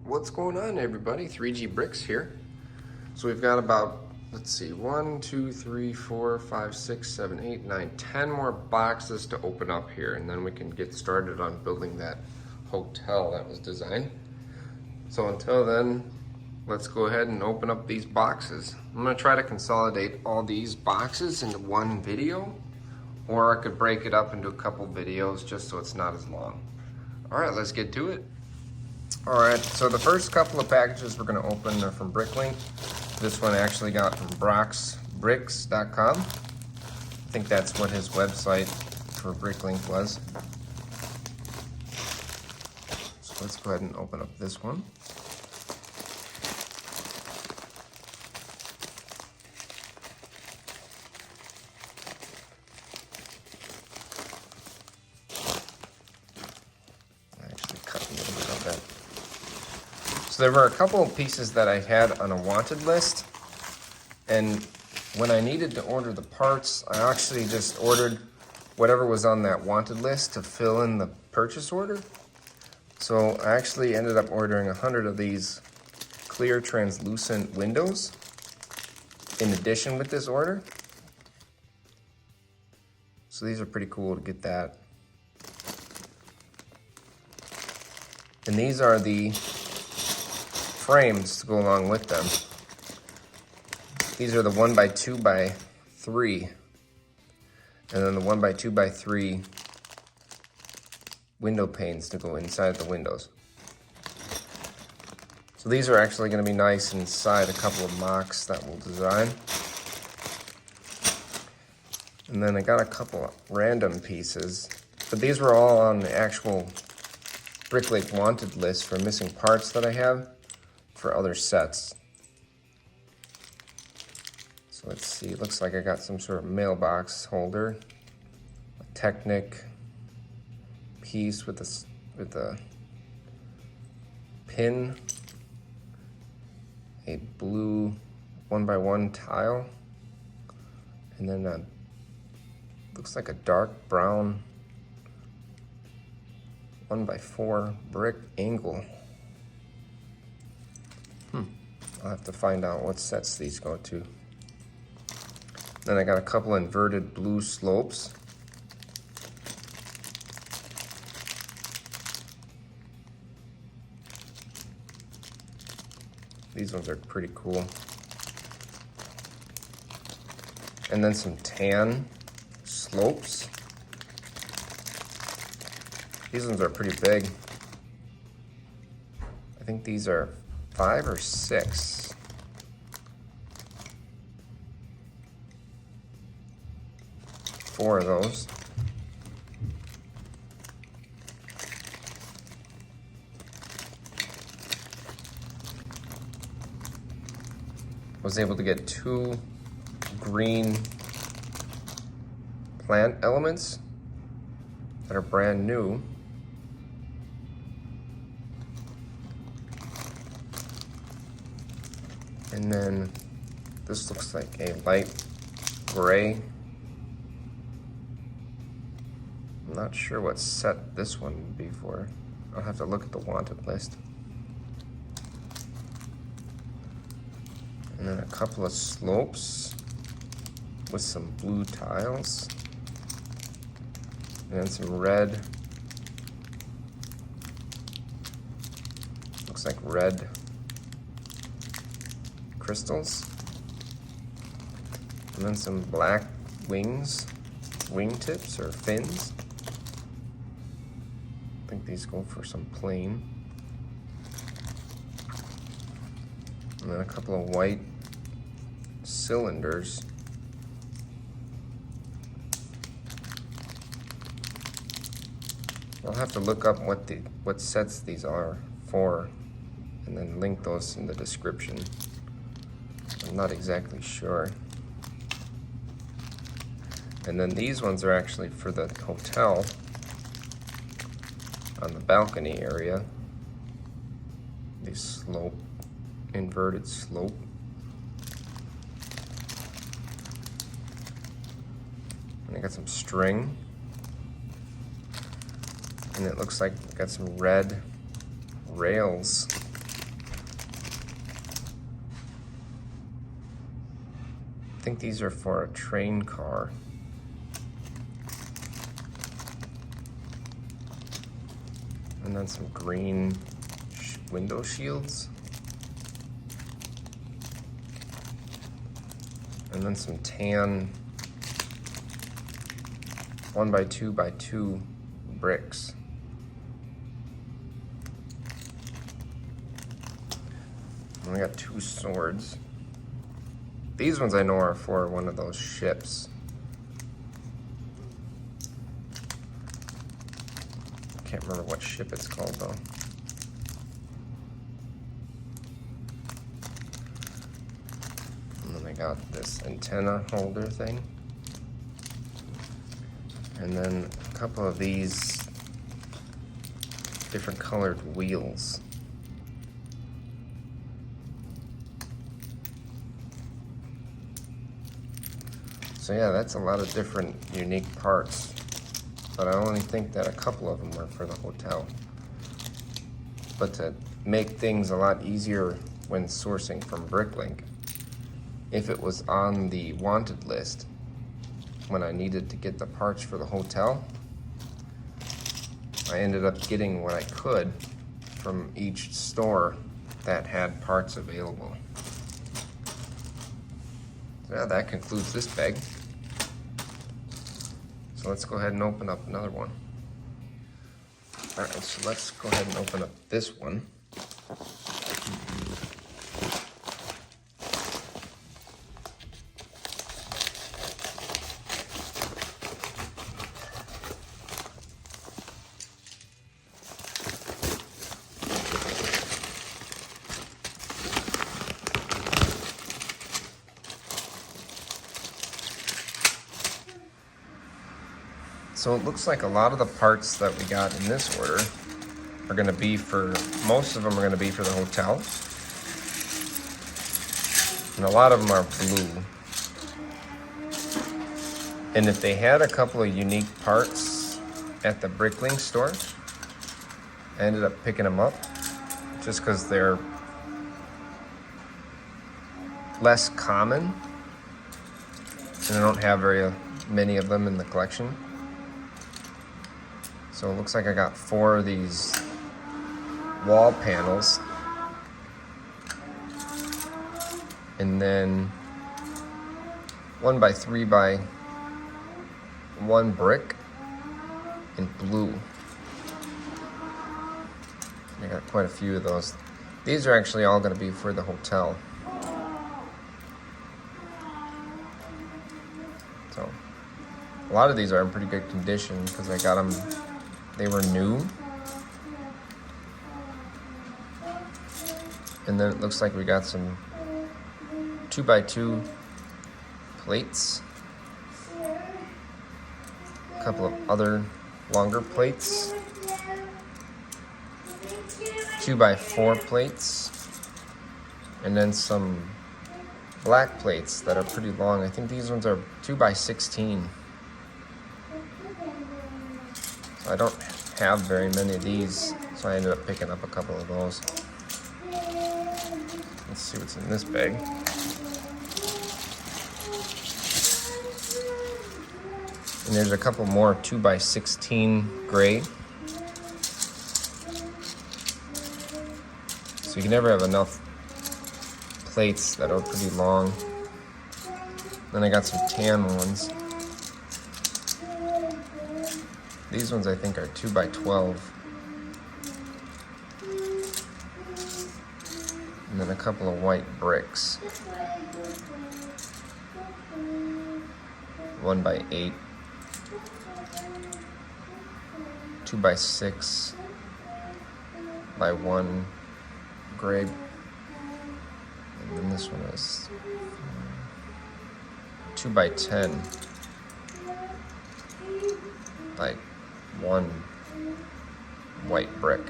What's going on, everybody? 3G Bricks here. So we've got about, let's see, 1, 2, 3, 4, 5, 6, 7, 8, 9, 10 more boxes to open up here, and then we can get started on building that hotel that was designed. So until then, let's go ahead and open up these boxes. I'm gonna try to consolidate all these boxes into one video, or I could break it up into a couple videos just so it's not as long. All right, let's get to it. All right, so the first couple of packages we're gonna open are from Bricklink. This one I actually got from brocksbricks.com. I think that's what his website for Bricklink was. So let's go ahead and open up this one. So there were a couple of pieces that I had on a wanted list, and when I needed to order the parts, I actually just ordered whatever was on that wanted list to fill in the purchase order. So I actually ended up ordering 100 of these clear translucent windows in addition with this order. So these are pretty cool to get that. And these are the frames to go along with them. These are the 1x2x3, and then the 1x2x3 window panes to go inside the windows. So these are actually going to be nice inside a couple of mocks that we'll design. And then I got a couple of random pieces, but these were all on the actual Bricklink wanted list for missing parts that I have for other sets. So let's see, it looks like I got some sort of mailbox holder, a Technic piece with a pin, a blue 1x1 tile, and then looks like a dark brown 1x4 brick angle. I'll have to find out what sets these go to. Then I got a couple inverted blue slopes. These ones are pretty cool. And then some tan slopes. These ones are pretty big. I think these are 5 or 6. Four of those. Was able to get 2 green plant elements that are brand new. And then this looks like a light gray. I'm not sure what set this one would be for. I'll have to look at the wanted list. And then a couple of slopes with some blue tiles. And then some red. Looks like red crystals, and then some black wings, wingtips or fins. I think these go for some plane. And then a couple of white cylinders. I'll have to look up what sets these are for, and then link those in the description. I'm not exactly sure. And then these ones are actually for the hotel on the balcony area. These slope, inverted slope. And I got some string. And it looks like we got some red rails think these are for a train car. And then some green window shields. And then some tan 1x2x2 bricks. And we got 2 swords. These ones I know are for one of those ships. Can't remember what ship it's called though. And then I got this antenna holder thing. And then a couple of these different colored wheels. So yeah, that's a lot of different unique parts, but I only think that a couple of them are for the hotel. But to make things a lot easier when sourcing from Bricklink, if it was on the wanted list when I needed to get the parts for the hotel, I ended up getting what I could from each store that had parts available. Yeah, that concludes this bag. So let's go ahead and open up another one. All right, so let's go ahead and open up this one. So it looks like a lot of the parts that we got in this order are gonna be for, most of them are gonna be for the hotel. And a lot of them are blue. And if they had a couple of unique parts at the Bricklink store, I ended up picking them up just because they're less common. And I don't have very many of them in the collection. So it looks like I got 4 of these wall panels. And then 1x3x1 brick in blue. I got quite a few of those. These are actually all going to be for the hotel. So a lot of these are in pretty good condition because I got them. They were new. And then it looks like we got some 2x2 plates. A couple of other longer plates. 2x4 plates. And then some black plates that are pretty long. I think these ones are 2x16. I don't have very many of these, so I ended up picking up a couple of those. Let's see what's in this bag. And there's a couple more 2x16 gray. So you can never have enough plates that are pretty long. Then I got some tan ones. These ones I think are 2x12. And then a couple of white bricks. 1x8. 2x6 by 1 gray. And then this one is 2x10 by 1 white brick.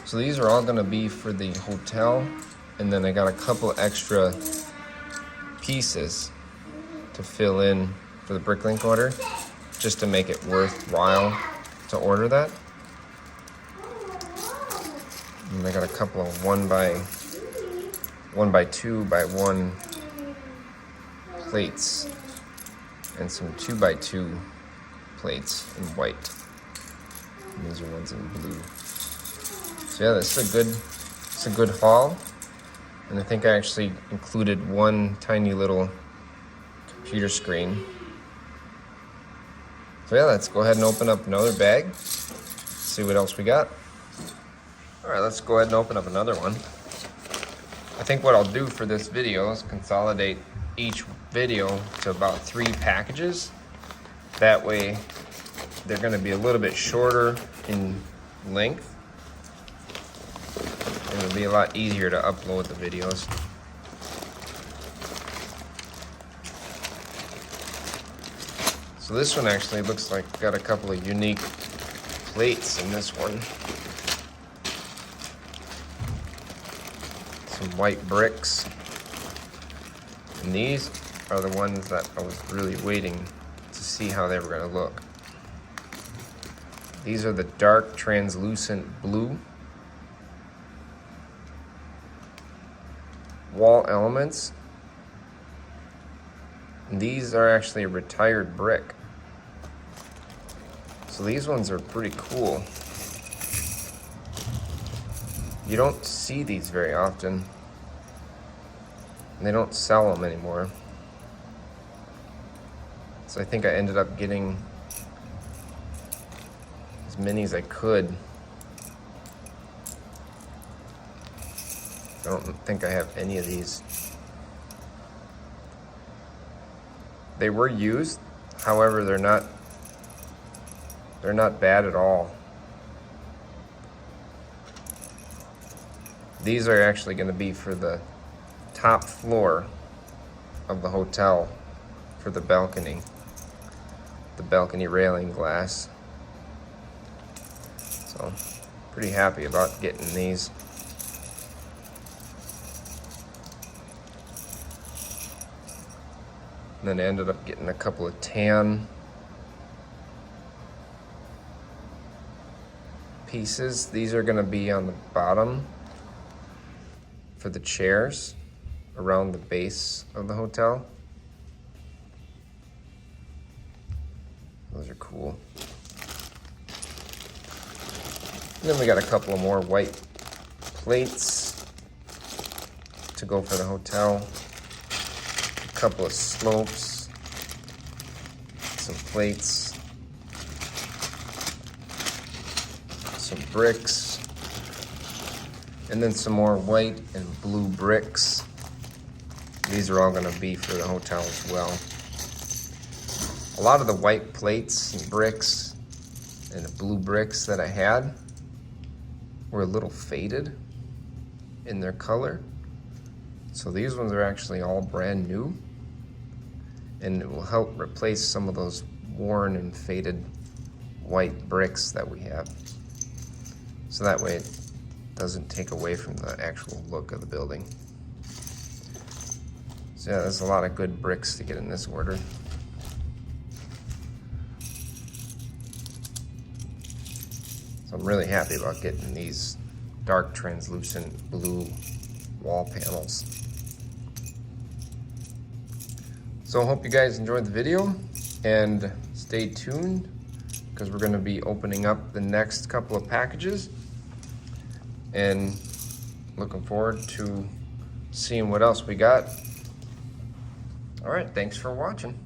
So these are all going to be for the hotel, and then I got a couple extra pieces to fill in for the Bricklink order, just to make it worthwhile to order that. And I got a couple of 1x2 by 1 plates and some 2x2 plates in white. And these are ones in blue. So yeah, this is a good haul. And I think I actually included one tiny little computer screen. So yeah, let's go ahead and open up another bag. See what else we got. All right, let's go ahead and open up another one. I think what I'll do for this video is consolidate each video to about 3 packages. That way, they're gonna be a little bit shorter in length. And it'll be a lot easier to upload the videos. So this one actually looks like got a couple of unique plates in this one. Some white bricks. And these are the ones that I was really waiting to see how they were going to look. These are the dark translucent blue wall elements. And these are actually a retired brick. So these ones are pretty cool. You don't see these very often. And they don't sell them anymore. So I think I ended up getting as many as I could. I don't think I have any of these. They were used, however, they're not bad at all. These are actually going to be for the top floor of the hotel for the balcony railing glass. So, pretty happy about getting these. And then I ended up getting a couple of tan pieces. These are going to be on the bottom for the chairs around the base of the hotel. Those are cool. And then we got a couple of more white plates to go for the hotel. A couple of slopes, some plates, some bricks, and then some more white and blue bricks. These are all going to be for the hotel as well. A lot of the white plates and bricks and the blue bricks that I had were a little faded in their color. So these ones are actually all brand new. And it will help replace some of those worn and faded white bricks that we have. So that way it doesn't take away from the actual look of the building. So yeah, there's a lot of good bricks to get in this order. So I'm really happy about getting these dark translucent blue wall panels. So I hope you guys enjoyed the video, and stay tuned because we're going to be opening up the next couple of packages and looking forward to seeing what else we got. All right, thanks for watching.